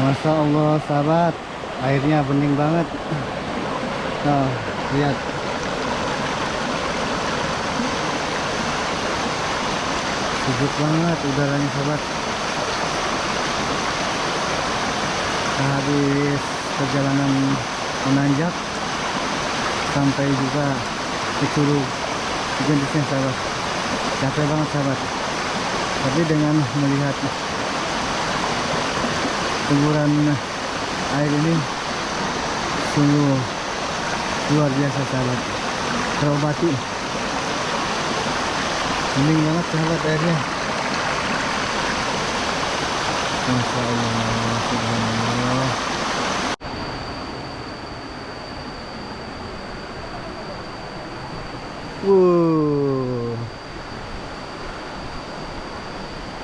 Masya Allah sahabat, airnya bening banget. Nah, lihat. Sejuk banget udaranya sahabat. Habis perjalanan menanjak sampai juga ke Curug Gentesnya sahabat. Capek banget sahabat. Tapi dengan melihat semburan air ini sungguh luar biasa sahabat, terobati. Bening banget sahabat airnya. Masya Allah, subhanallah.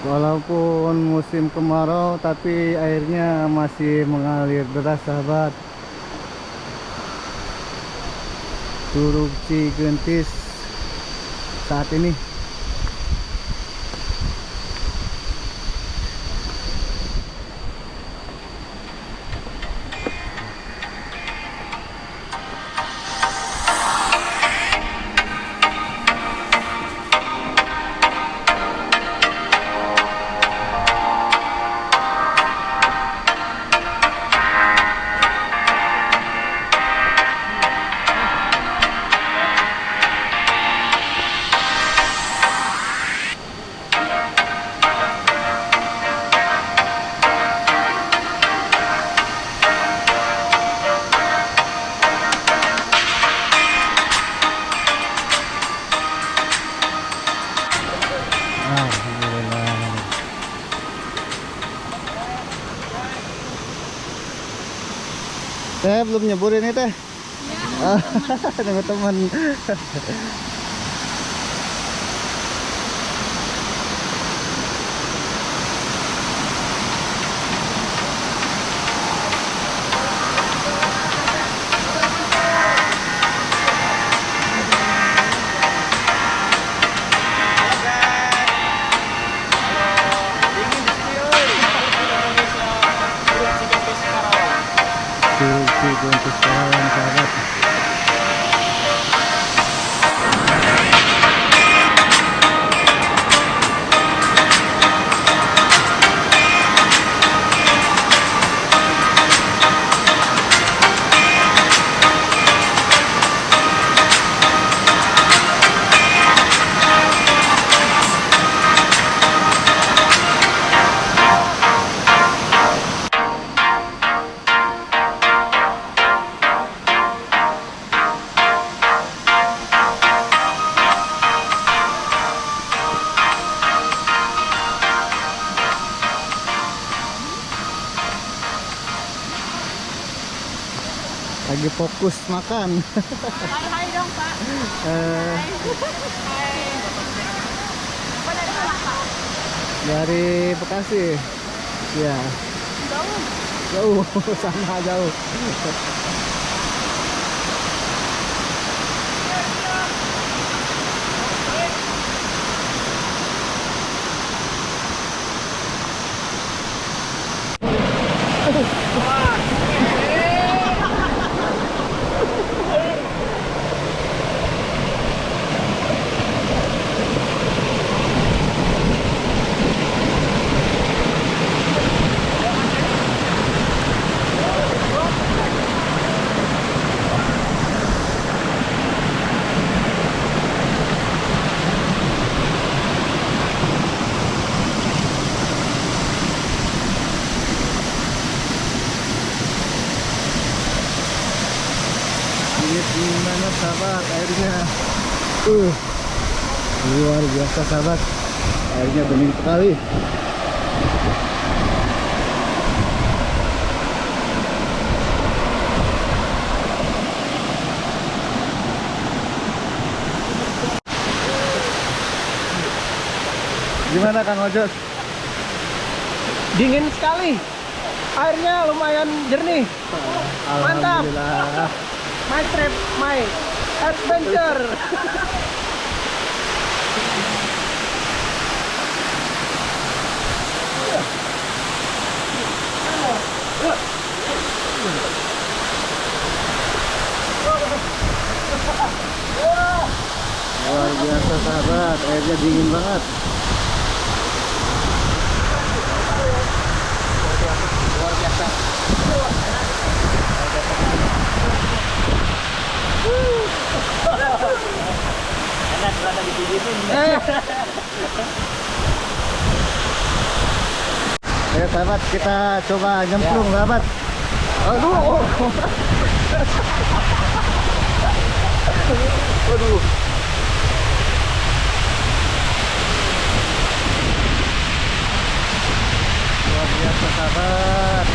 Walaupun musim kemarau tapi airnya masih mengalir deras sahabat. Curug Cigentis saat ini. Teh belum nyebur ini teh. Ya. Dengan teman. Untuk sekarang sahabat. Lagi fokus makan. Hai dong Pak. Hai. Dari Bekasi. Ya. Jauh. Jauh, sama jauh. Gimana sahabat airnya? Luar biasa sahabat. Airnya bening sekali. Gimana Kang Ojo? Dingin sekali. Airnya lumayan jernih. Mantap. Alhamdulillah. My trip, my adventure. Luar biasa sahabat, airnya dingin banget. Luar biasa. Enak berada di sini. Ayo sahabat, kita coba nyemplung sahabat. Aduh. Aduh. Luar biasa sahabat.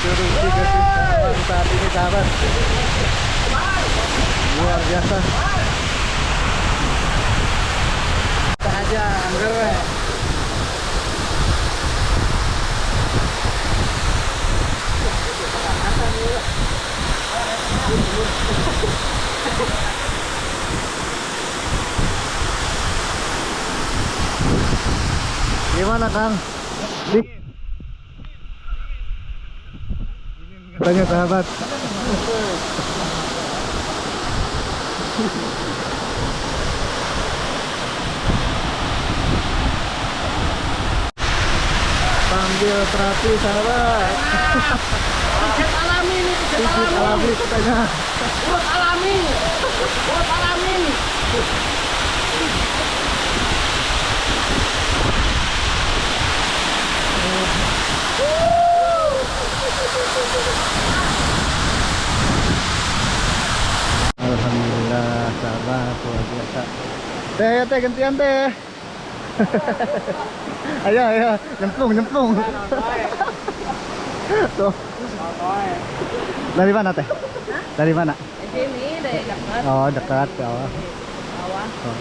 Turun juga sih saat ini sahabat. Luar biasa. Kita aja anggar. Gimana Kang? Tanya sahabat. Sambil terapi sahabat. Pijat alami nih, pijat Pijit alami. alami katanya. Urut alami. Urut alami. Alhamdulillah sahabat, luar biasa. Teh ya teh, gantian teh. Ayo ayo, nyemplung. Tuh. Dari mana teh? Dari mana? Di sini dari dekat Oh dekat ya. bawah. Oh.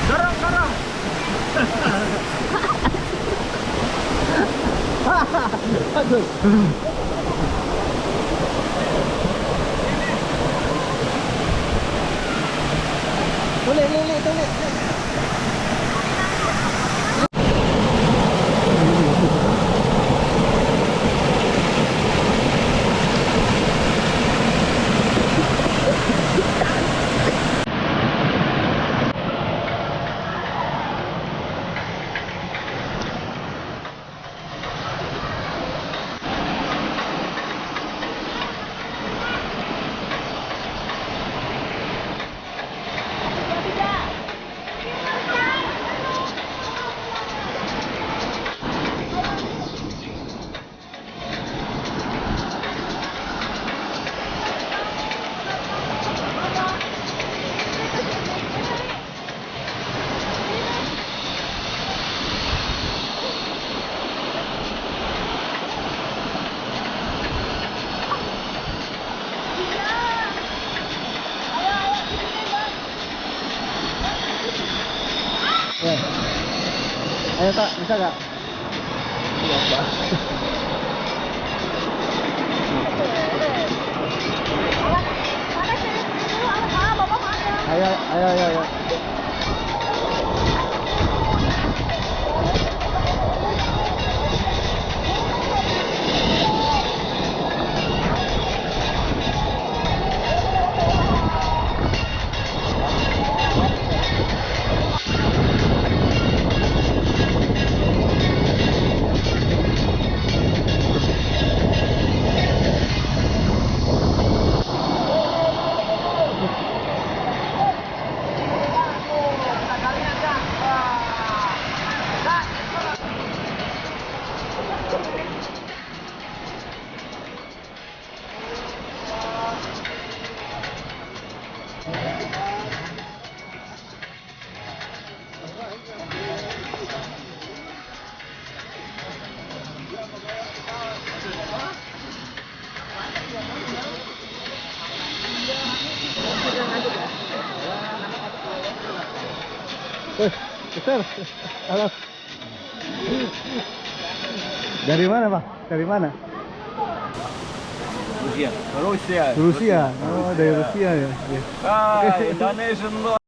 Dorong. Aduh. Tulik. Ya. Ayo tak, bisa gak? Ayo. sir. Halo. Dari mana, Pak? Dari mana? Rusia. Rusia. Rusia. Oh, dari Rusia ya. Oke. Ah, Indonesian boy.